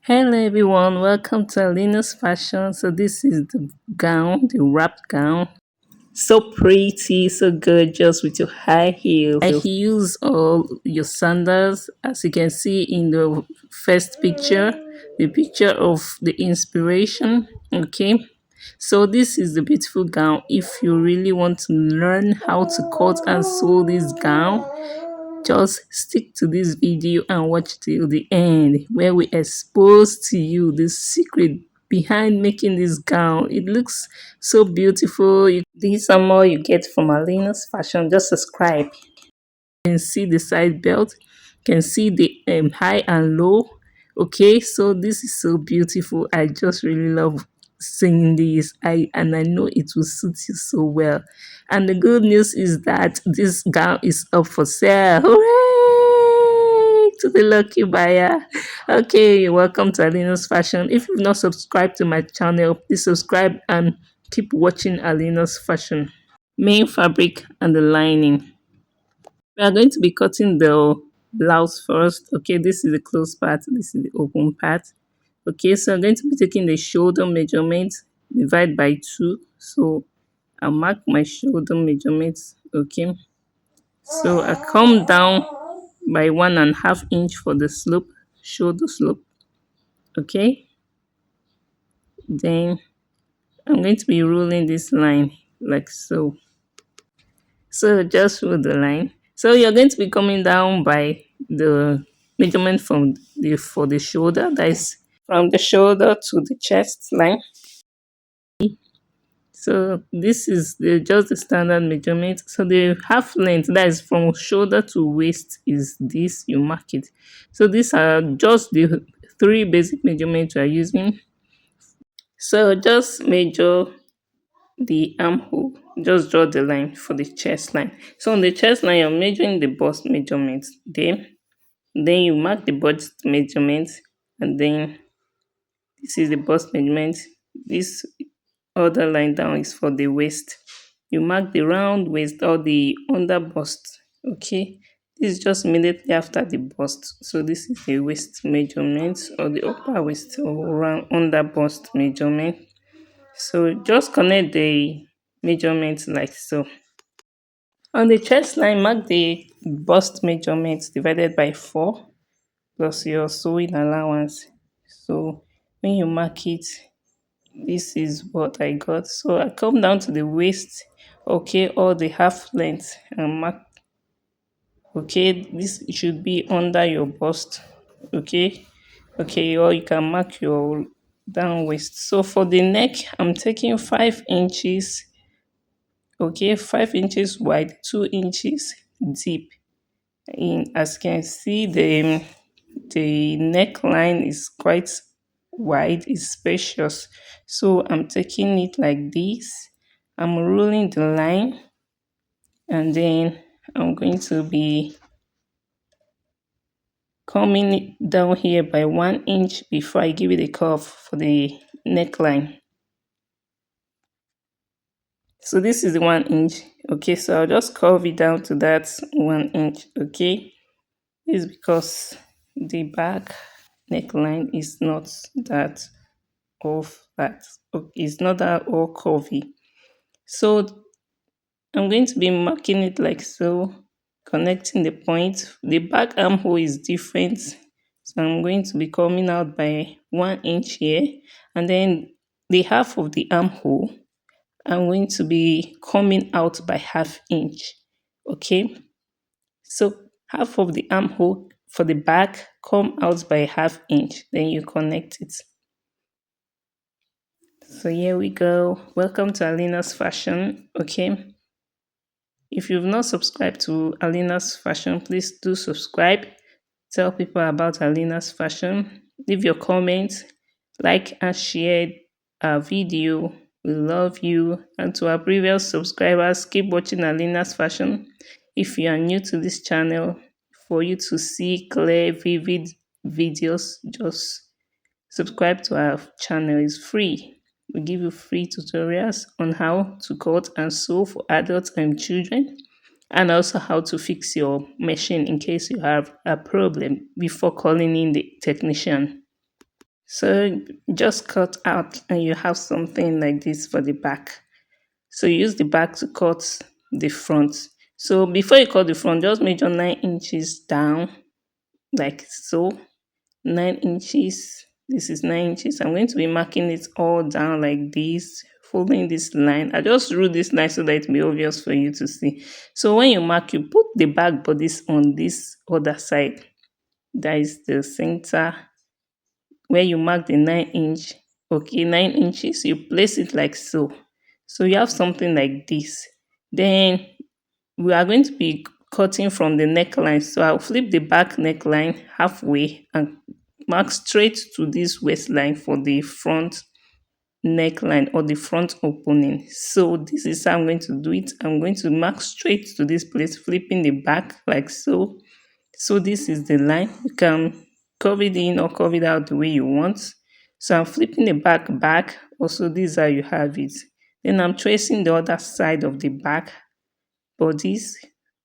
Hello everyone, welcome to Alina's fashion. So this is the gown, the wrapped gown. So pretty, so gorgeous with your high heels. I use all your sandals as you can see in the first picture, the picture of the inspiration. Okay. So this is the beautiful gown. If you really want to learn how to cut and sew this gown, just stick to this video and watch till the end where we expose to you the secret behind making this gown. It looks so beautiful. These are more you get from Alina's fashion. Just subscribe. You can see the side belt, you can see the high and low. Okay, so this is so beautiful. I just really love seeing this. I know it will suit you so well. And the good news is that this gown is up for sale. Hooray to the lucky buyer. Okay, welcome to Alina's fashion. If you've not subscribed to my channel, please subscribe and keep watching Alina's fashion. Main fabric and the lining. We are going to be cutting the blouse first. Okay, this is the closed part, this is the open part. Okay, so I'm going to be taking the shoulder measurement, divide by 2. So I'll mark my shoulder measurements. Okay, so I come down by 1.5 inch for the slope, shoulder slope. Okay, then I'm going to be rolling this line like so. So just roll the line. So you're going to be coming down by the measurement from the for the shoulder. That is from the shoulder to the chest line. So this is just the standard measurement. So the half length, that is from shoulder to waist, is this. You mark it. So these are just the three basic measurements we are using. So just measure the armhole, just draw the line for the chest line. So on the chest line, you're measuring the bust measurement. Then you mark the bust measurement, and then this is the bust measurement. This other line down is for the waist. You mark the round waist or the under bust. Okay, this is just immediately after the bust. So this is the waist measurement or the upper waist or round under bust measurement. So just connect the measurements like so. On the chest line, mark the bust measurement divided by 4 plus your sewing allowance. So when you mark it, this is what I got. So I come down to the waist, okay, or the half length and mark. Okay, this should be under your bust. Okay, okay, or you can mark your down waist. So for the neck, I'm taking 5 inches. Okay, 5 inches wide, 2 inches deep. In as you can see, the neckline is quite wide, is spacious. So I'm taking it like this. I'm rolling the line, and then I'm going to be coming down here by 1 inch before I give it a curve for the neckline. So this is the 1 inch. Okay, so I'll just curve it down to that 1 inch. Okay, this is because the back neckline is not that of that. It's not that all curvy. So I'm going to be marking it like so, connecting the point. The back armhole is different. So I'm going to be coming out by 1 inch here, and then the half of the armhole, I'm going to be coming out by half inch. Okay. So half of the armhole for the back come out by half inch. Then you connect it. So here we go. Welcome to Alina's fashion. Okay. If you've not subscribed to Alina's fashion, please do subscribe. Tell people about Alina's fashion. Leave your comments, like and share our video. We love you. And to our previous subscribers, keep watching Alina's fashion. If you are new to this channel, for you to see clear, vivid videos, just subscribe to our channel. It's free. We give you free tutorials on how to cut and sew for adults and children, and also how to fix your machine in case you have a problem before calling in the technician. So just cut out and you have something like this for the back. So you use the back to cut the front. So before you cut the front, just measure 9 inches down, like so. 9 inches. This is 9 inches. I'm going to be marking it all down like this, following this line. I just drew this line so that it will be obvious for you to see. So when you mark, you put the back bodice on this other side. That is the center where you mark the 9 inch. Okay, 9 inches. You place it like so. So you have something like this. Then we are going to be cutting from the neckline. So I'll flip the back neckline halfway and mark straight to this waistline for the front neckline or the front opening. So this is how I'm going to do it. I'm going to mark straight to this place, flipping the back like so. So this is the line. You can curve it in or curve it out the way you want. So I'm flipping the back. Also, this is how you have it. Then I'm tracing the other side of the back bodies.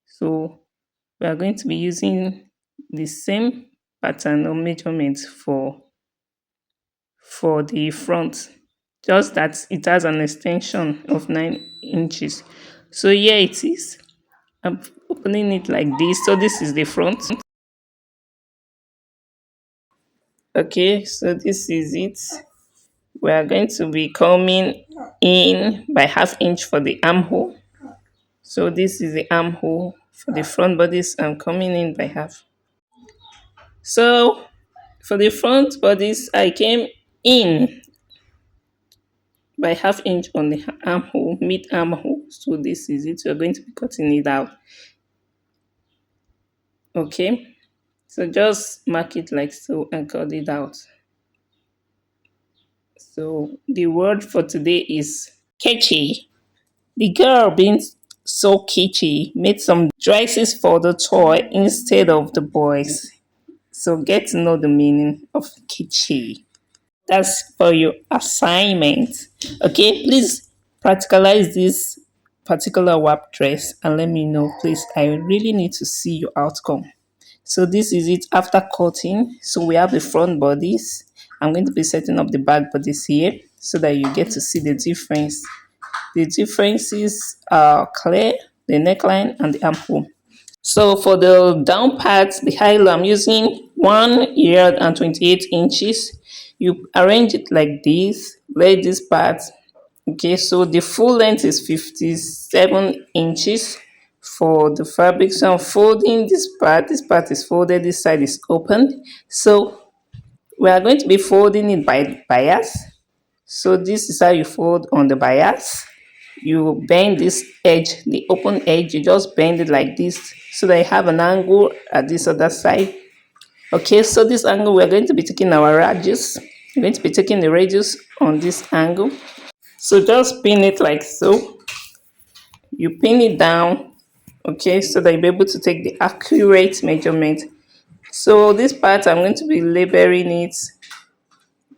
So we are going to be using the same pattern or measurement for the front, just that it has an extension of 9 inches. So here it is. I'm opening it like this. So this is the front. Okay, so this is it. We are going to be coming in by half inch for the armhole. So this is the armhole for the front bodies. I'm coming in by half. So for the front bodies, I came in by half inch on the armhole, mid armhole. So this is it. We're going to be cutting it out. Okay. So just mark it like so and cut it out. So the word for today is catchy. The girl being so kitschy made some dresses for the toy instead of the boys. So get to know the meaning of kitschy. That's for your assignment. Okay, please practicalize this particular WAP dress and let me know, please. I really need to see your outcome. So this is it after cutting. So we have the front bodies. I'm going to be setting up the back bodies here so that you get to see the difference. The differences are clear, the neckline and the armhole. So for the down part, the high low, I'm using 1 yard and 28 inches. You arrange it like this, lay this part. Okay, so the full length is 57 inches for the fabric. So I'm folding this part is folded, this side is open. So we are going to be folding it by bias. So this is how you fold on the bias. You bend this edge, the open edge, you just bend it like this so that you have an angle at this other side. Okay, so this angle, we're going to be taking our radius. We're going to be taking the radius on this angle. So just pin it like so. You pin it down, okay, so that you'll be able to take the accurate measurement. So this part, I'm going to be labeling it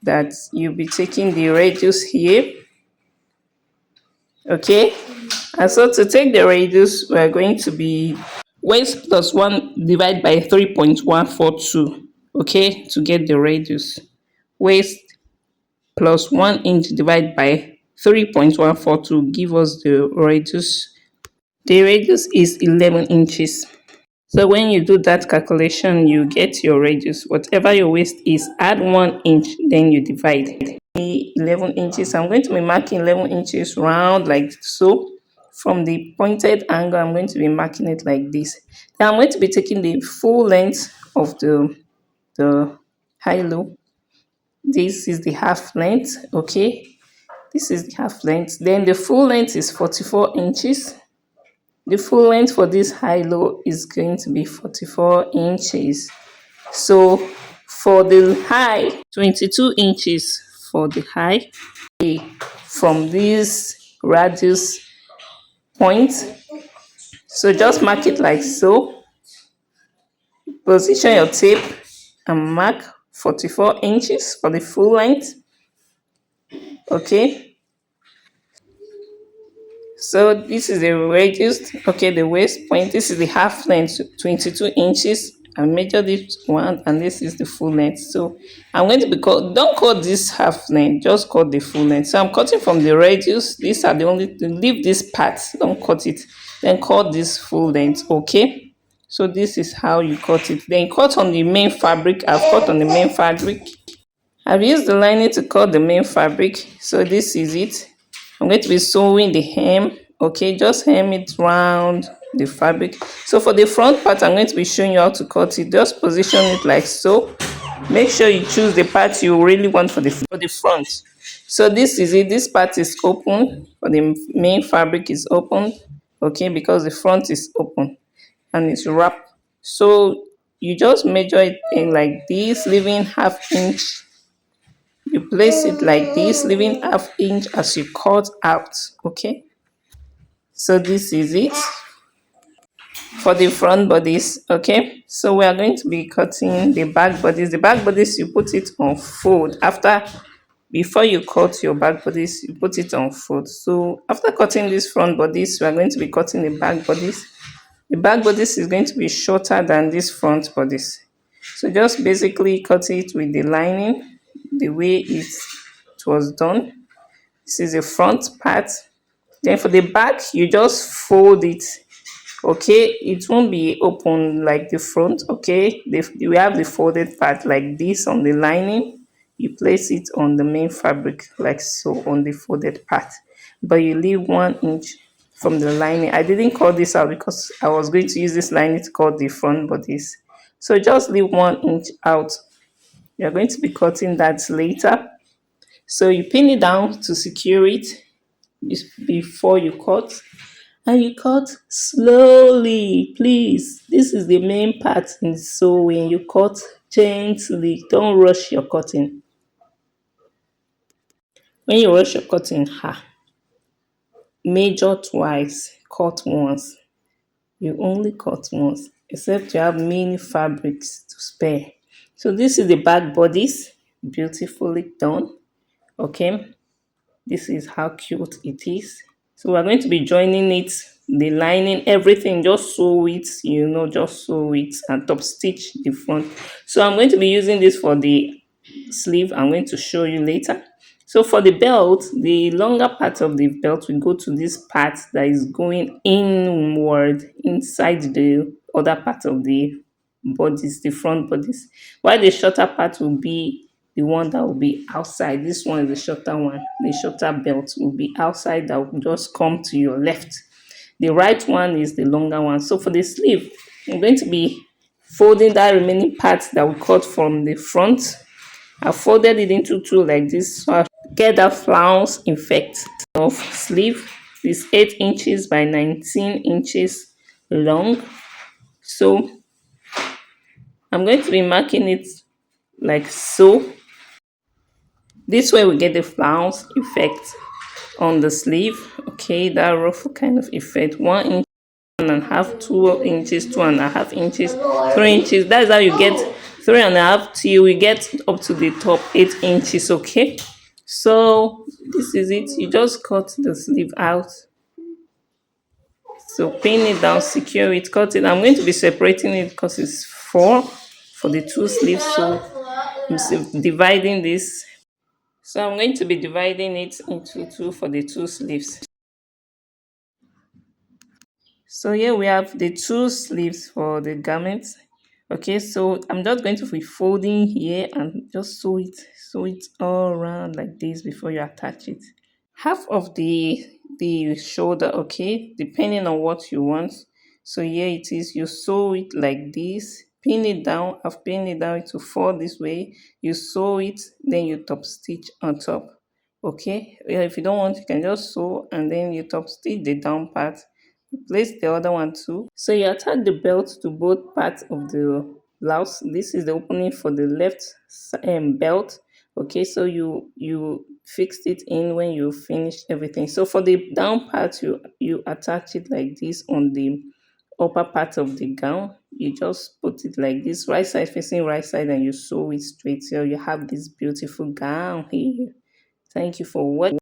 that you'll be taking the radius here. Okay, and so to take the radius, we're going to be waist plus 1 divided by 3.142. Okay, to get the radius. Waist plus 1 inch divided by 3.142 give us the radius. The radius is 11 inches. So when you do that calculation, you get your radius. Whatever your waist is, add 1 inch, then you divide. 11 inches. I'm going to be marking 11 inches round like so. From the pointed angle, I'm going to be marking it like this. Then I'm going to be taking the full length of the high low. This is the half length, okay? This is the half length. Then the full length is 44 inches. The full length for this high low is going to be 44 inches. So for the high, 22 inches for the high. From this radius point, so just mark it like so. Position your tape and mark 44 inches for the full length. Okay, so this is the radius. Okay, the waist point, this is the half length, 22 inches. I measure this one, and this is the full length. So I'm going to be cut. Don't cut this half length, just cut the full length. So I'm cutting from the radius. These are the only leave this part, don't cut it. Then cut this full length. Okay. So this is how you cut it. Then cut on the main fabric. I've cut on the main fabric. I've used the lining to cut the main fabric. So this is it. I'm going to be sewing the hem. Okay, just hem it round the fabric. So for the front part, I'm going to be showing you how to cut it. Just position it like so. Make sure you choose the part you really want for the front. So this is it. This part is open. For the main fabric is open. Okay, because the front is open and it's wrapped. So you just measure it in like this, leaving half inch. You place it like this, leaving half inch as you cut out. Okay, so this is it for the front bodies. Okay, so we are going to be cutting the back bodies. The back bodies, you put it on fold. Before you cut your back bodies, you put it on fold. So after cutting these front bodies, we are going to be cutting the back bodies. The back bodies is going to be shorter than these front bodies. So just basically cut it with the lining the way it was done. This is the front part. Then for the back, you just fold it. Okay, it won't be open like the front. Okay, we have the folded part like this on the lining. You place it on the main fabric like so on the folded part, but you leave 1 inch from the lining. I didn't cut this out because I was going to use this lining to cut the front bodies. So just leave 1 inch out. You're going to be cutting that later. So you pin it down to secure it before you cut, and you cut slowly, please. This is the main part in sewing. You cut gently, don't rush your cutting. When you rush your cutting, measure twice, cut once. You only cut once, except you have many fabrics to spare. So this is the back bodies, beautifully done. Okay, this is how cute it is. So we're going to be joining it, the lining, everything. Just sew it, just sew it and top stitch the front. So I'm going to be using this for the sleeve. I'm going to show you later. So for the belt, the longer part of the belt will go to this part that is going inward inside the other part of the bodies, the front bodies, while the shorter part will be the one that will be outside. This one is the shorter one. The shorter belt will be outside, that will just come to your left. The right one is the longer one. So for the sleeve, I'm going to be folding that remaining part that we cut from the front. I folded it into two like this, so I get that flounce effect of sleeve. It's 8 inches by 19 inches long. So I'm going to be marking it like so. This way we get the flounce effect on the sleeve. Okay, that ruffle kind of effect. 1 inch, 1.5, 2 inches, 2.5 inches, 3 inches. That's how you get 3.5 till we get up to the top 8 inches. Okay, so this is it. You just cut the sleeve out. So pin it down, secure it, cut it. I'm going to be separating it because it's 4 for the two sleeves. So I'm dividing this. So I'm going to be dividing it into 2 for the two sleeves. So here we have the 2 sleeves for the garments. Okay, so I'm just going to be folding here and just sew it all around like this before you attach it. Half of the shoulder, okay, depending on what you want. So here it is. You sew it like this, pin it down. I've pinned it down to fall this way. You sew it, then you top stitch on top. Okay, yeah, if you don't want, you can just sew and then you top stitch the down part. Place the other one too. So you attach the belt to both parts of the blouse. This is the opening for the left belt. Okay, so you fixed it in when you finished everything. So for the down part, you attach it like this on the upper part of the gown. You just put it like this, right side facing right side, and you sew it straight. So you have this beautiful gown here. Thank you for watching.